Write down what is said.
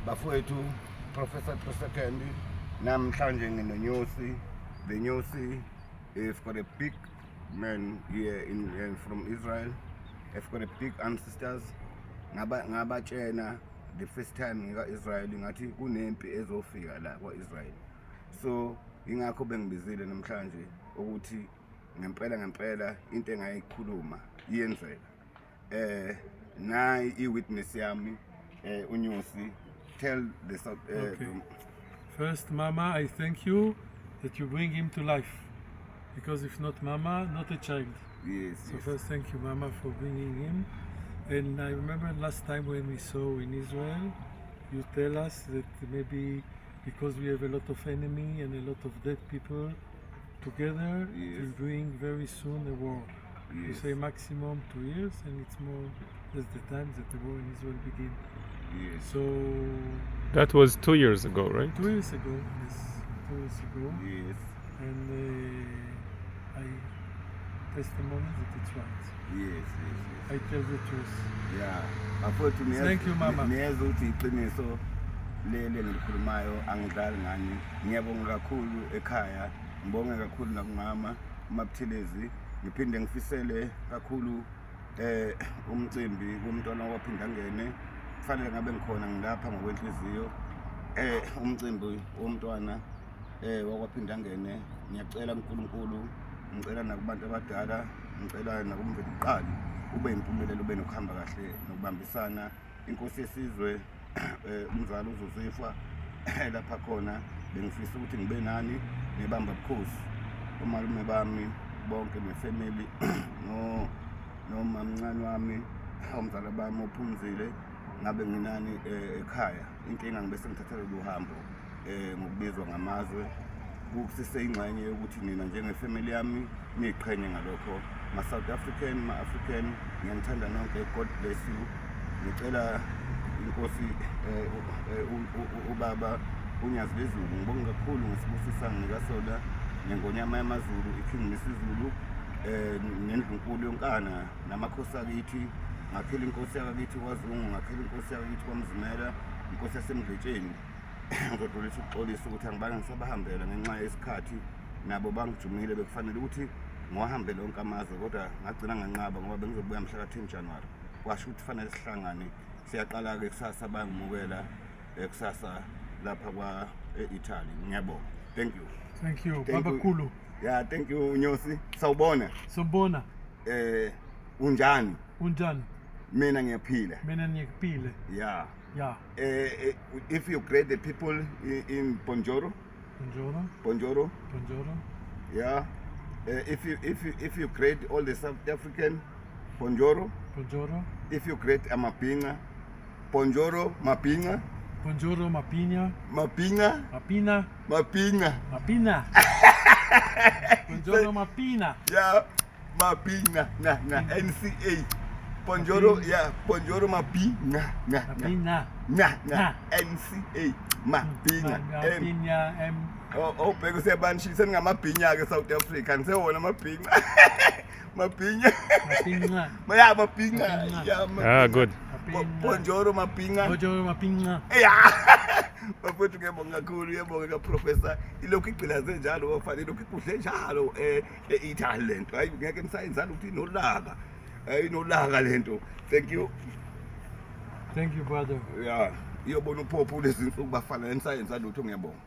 bafowethu Professor Second namhlanje nginonyosi. The Nyosi is got a big man here from Israel. I've got a big ancestors. Ngabatshena the first time ngika Israel ngathi kunempi ezofika la kwa-Israel. So ingakho bengibizile namhlanje ukuthi ngempela into engayikhuluma iyenzeka. Nayi i-witness yami uNyosi. Tell the Okay. First, Mama, I thank you that you bring him to life. Because if not Mama, not a child. Yes. So Yes. first, thank you, Mama, for bringing him. And I remember last time when we saw in Israel, you tell us that maybe because we have a lot of enemy and a lot of dead people together, Yes. we'll bring very soon a war. You Yes. say maximum 2 years, and it's more. That's the time that the war in Israel begin. Yes. So That was 2 years ago, right? 2 years ago, yes, 2 years ago, Yes. and I testimony that it's right. Yes. I tell the truth. Yeah. Bafowethu Thank you, Mama. niyeza ukuthi iqiniso leli engilikhulumayo angidlali ngani. Ngiyabonga kakhulu ekhaya, ngibonge kakhulu nakumama uMabuthelezi, ngiphinde ngifisele kakhulu umcimbi kumntwana waphinda ngene. Kufanele ngabe ngikhona ngilapha ngokwenhliziyo. Umcimbi womntwana wakwaphinda ngene. Ngiyacela uNkulunkulu, ngicela nakubantu abadala, ngicela nakumveli uqali ube impumelelo, ube nokuhamba kahle nokubambisana. Inkosi yesizwe umzali uZosifwa lapha khona bengifisa ukuthi ngibe nani nebamba bukhosi umalume bami bonke nefamily nomamncane wami umzala bami ophumzile ngabe nginani ekhaya. Inkinga ngibe sengithathela uhambo ngokubizwa ngamazwe kusise ingxenye yokuthi mina njengefamily yami niqhenye ngalokho. Ma-South African, ma-African, ngiyanithanda nonke. God bless you. Ngicela inkosi ubaba uNyazi Bezulu, ngibonga kakhulu ngesibusisa ngikaSola nengonyama yamaZulu, iKing isiZulu, nendlunkulu yonkana namakhosi akithi. Ngakhela inkosi yakithi kwaZungu, ngakhela inkosi yakithi kwaMzimela, inkosi yaseMdletshe. Ngizodlulisa ukuxolisa ukuthi angibanga ngisabahambela ngenxa yesikhathi, nabo bangijumile bekufanele ukuthi ngiwahambele onke amazwe, kodwa ngagcina nganqaba ngoba bengizobuya mhla ka-10 January. Kwasho ukuthi fanele sihlangane. Siyaqala-ke kusasa bayangimukela kusasa lapha kwa-Italy. Ngiyabonga. Thank you. Thank you, Thank Baba you. Kulu. Yeah, thank you Nyosi. Sawubona. Sobona, Unjani? unjani? Mina ngiyaphila. Mina niyakupile. Yeah. Yeah. If you greet the people in Bonjoro, Buongiorno, Bonjoro, buongiorno. yeah. If you greet all the South African, Bonjoro. Buongiorno. If you greet Mapinga, Bonjoro, Mapinga, Buongiorno, Mapina. Mapinga, Mapina. Mapinga. Mapina. Buongiorno, Mapina. Yeah, Mapinga, na NCA. Bonjoro, yeah, Bonjoro, Mapinga, Mapina. na NCA, Mapinga. Mapina. Oh, bheka usebanishisa ningamabhinya ke South Africa. Nisewona amabhinya. Mabhinya. Mapina. Yeah, mabhinya. Mapinga. Yeah, Ah, good. Mapina. Bonjoro mabhinya. Buongiorno, Mapina. Yeah. Bafowethu ngiyabonga kakhulu, ngiyabonga kaProfessor. Ilokhu igcilaze njalo wafanele lokhu ikudle njalo e-Italy lento. Hayi ngeke nisayenzana ukuthi inolaka. Inolaka lento. Thank you. Thank you, brother. Yeah. Iyobona uphopho lezi insuku bafana nisayenzana lutho ngiyabonga.